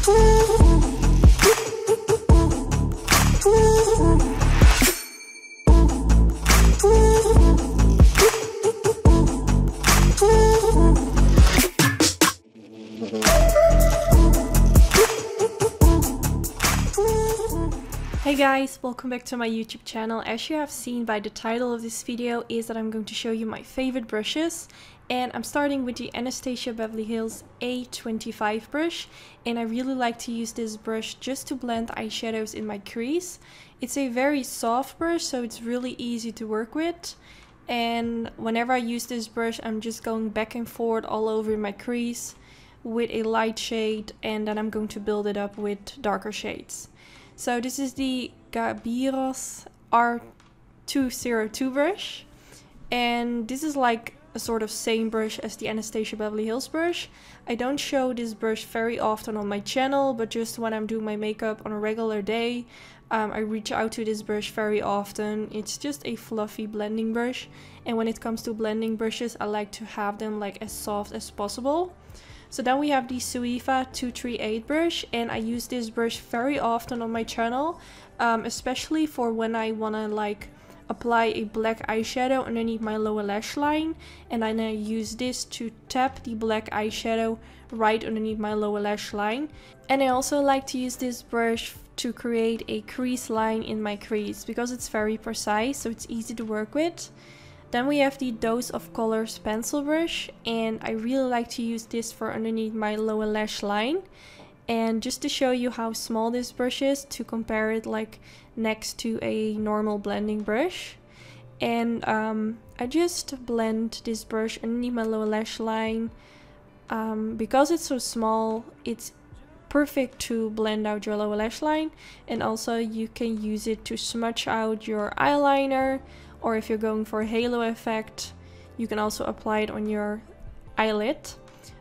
Hey guys, welcome back to my YouTube channel. As you have seen by the title of this video is that I'm going to show you my favorite brushes, and I'm starting with the Anastasia Beverly Hills A25 brush, and I really like to use this brush just to blend eyeshadows in my crease. It's a very soft brush, so it's really easy to work with, and whenever I use this brush I'm just going back and forth all over my crease with a light shade, and then I'm going to build it up with darker shades. So this is the Gabyros R202 brush, and this is like a sort of same brush as the Anastasia Beverly Hills brush. I don't show this brush very often on my channel, but just when I'm doing my makeup on a regular day, I reach out to this brush very often. It's just a fluffy blending brush, and when it comes to blending brushes, I like to have them like as soft as possible. So then we have the Zoeva 238 brush, and I use this brush very often on my channel, especially for when I want to like apply a black eyeshadow underneath my lower lash line, and then I use this to tap the black eyeshadow right underneath my lower lash line. And I also like to use this brush to create a crease line in my crease because it's very precise, so it's easy to work with. Then we have the Dose of Colors pencil brush, and I really like to use this for underneath my lower lash line. And just to show you how small this brush is, to compare it like next to a normal blending brush. And I just blend this brush underneath my lower lash line. Because it's so small, it's perfect to blend out your lower lash line, and also you can use it to smudge out your eyeliner, or if you're going for a halo effect, you can also apply it on your eyelid.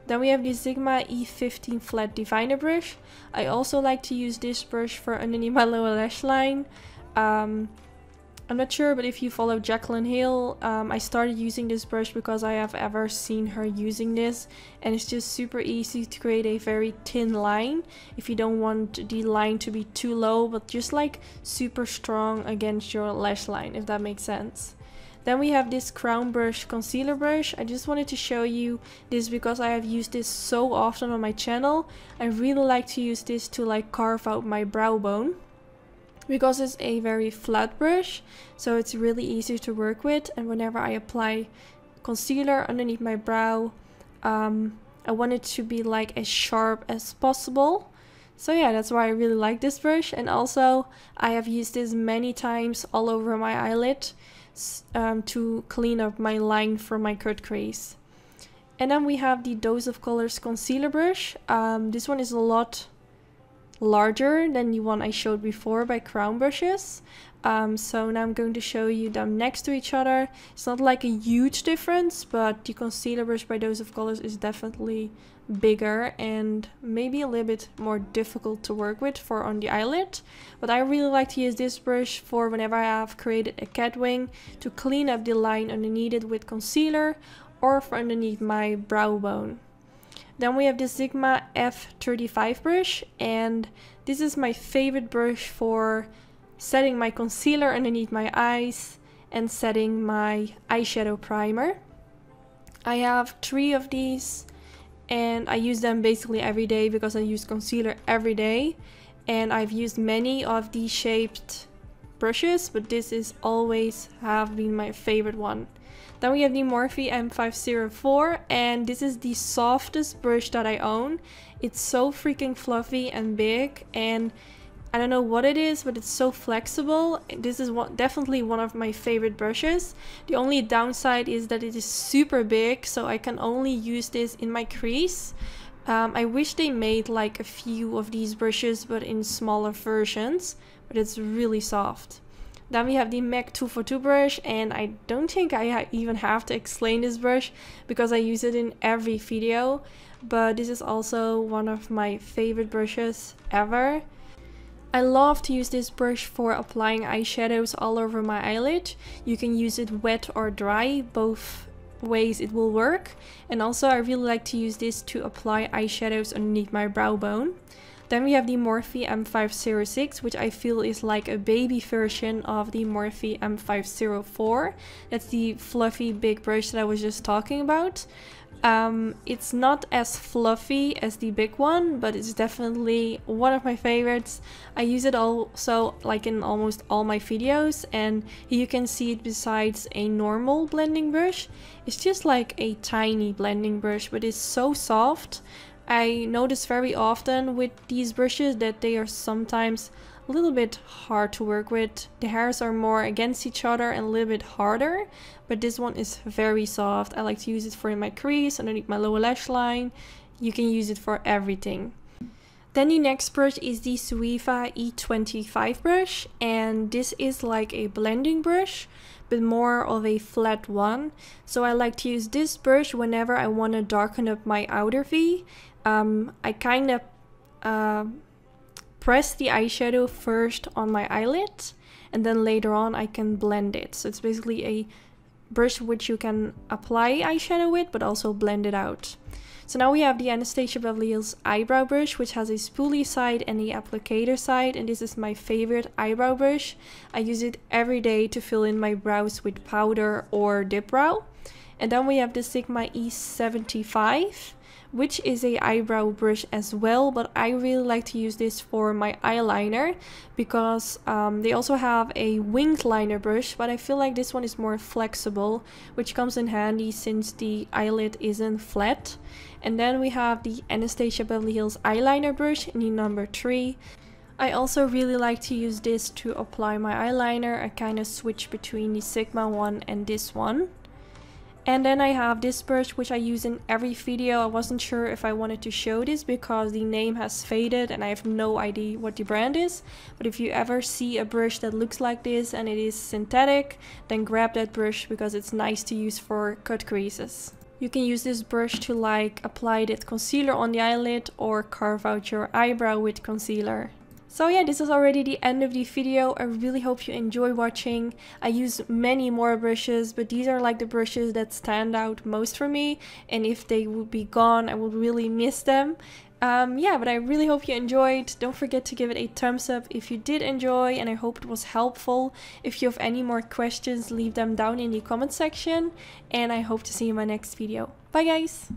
Then we have the Sigma E15 flat definer brush. I also like to use this brush for underneath my lower lash line. I'm not sure, but if you follow Jaclyn Hill, I started using this brush because I have ever seen her using this, and it's just super easy to create a very thin line if you don't want the line to be too low, but just like super strong against your lash line, if that makes sense. Then we have this Crown Brush concealer brush. I just wanted to show you this because I have used this so often on my channel. I really like to use this to like carve out my brow bone, because it's a very flat brush, so it's really easy to work with. And whenever I apply concealer underneath my brow, I want it to be like as sharp as possible. So yeah, that's why I really like this brush. And also I have used this many times all over my eyelid to clean up my line from my cut crease. And then we have the Dose of Colors concealer brush. This one is a lot larger than the one I showed before by Crown brushes. So now I'm going to show you them next to each other. It's not like a huge difference, but the concealer brush by Dose of Colors is definitely bigger and maybe a little bit more difficult to work with for on the eyelid. But I really like to use this brush for whenever I have created a cat wing, to clean up the line underneath it with concealer, or for underneath my brow bone. Then we have the Sigma F35 brush, and this is my favorite brush for setting my concealer underneath my eyes and setting my eyeshadow primer. I have 3 of these, and I use them basically every day because I use concealer every day. And I've used many of these shaped brushes, but this is always have been my favorite one. Then we have the Morphe M504, and this is the softest brush that I own. It's so freaking fluffy and big, and I don't know what it is, but it's so flexible. This is definitely one of my favorite brushes. The only downside is that it is super big, so I can only use this in my crease. I wish they made like a few of these brushes, but in smaller versions, but it's really soft. Then we have the MAC 242 brush, and I don't think I even have to explain this brush because I use it in every video, but this is also one of my favorite brushes ever. I love to use this brush for applying eyeshadows all over my eyelid. You can use it wet or dry, both ways it will work. And also I really like to use this to apply eyeshadows underneath my brow bone. Then we have the Morphe M506, which I feel is like a baby version of the Morphe M504. That's the fluffy big brush that I was just talking about. It's not as fluffy as the big one, but it's definitely one of my favorites. I use it also like in almost all my videos, and here you can see it besides a normal blending brush. It's just like a tiny blending brush, but it's so soft. I notice very often with these brushes that they are sometimes a little bit hard to work with. The hairs are more against each other and a little bit harder, but this one is very soft. I like to use it for my crease, underneath my lower lash line. You can use it for everything. Then the next brush is the Zoeva E75 brush, and this is like a blending brush, but more of a flat one. So I like to use this brush whenever I want to darken up my outer V. I kind of press the eyeshadow first on my eyelid, and then later on I can blend it. So it's basically a brush which you can apply eyeshadow with, but also blend it out. So now we have the Anastasia Beverly Hills Eyebrow Brush, which has a spoolie side and the applicator side, and this is my favorite eyebrow brush. I use it every day to fill in my brows with powder or dip brow. And then we have the Sigma E75, which is a eyebrow brush as well, but I really like to use this for my eyeliner because they also have a winged liner brush, but I feel like this one is more flexible, which comes in handy since the eyelid isn't flat. And then we have the Anastasia Beverly Hills Eyeliner Brush in the number 3. I also really like to use this to apply my eyeliner. I kind of switch between the Sigma one and this one. And then I have this brush, which I use in every video. I wasn't sure if I wanted to show this because the name has faded and I have no idea what the brand is. But if you ever see a brush that looks like this and it is synthetic, then grab that brush because it's nice to use for cut creases. You can use this brush to like apply that concealer on the eyelid or carve out your eyebrow with concealer. So yeah, this is already the end of the video. I really hope you enjoy watching. I use many more brushes, but these are like the brushes that stand out most for me. And if they would be gone, I would really miss them. Yeah, but I really hope you enjoyed. Don't forget to give it a thumbs up if you did enjoy, and I hope it was helpful. If you have any more questions, leave them down in the comment section. And I hope to see you in my next video. Bye guys!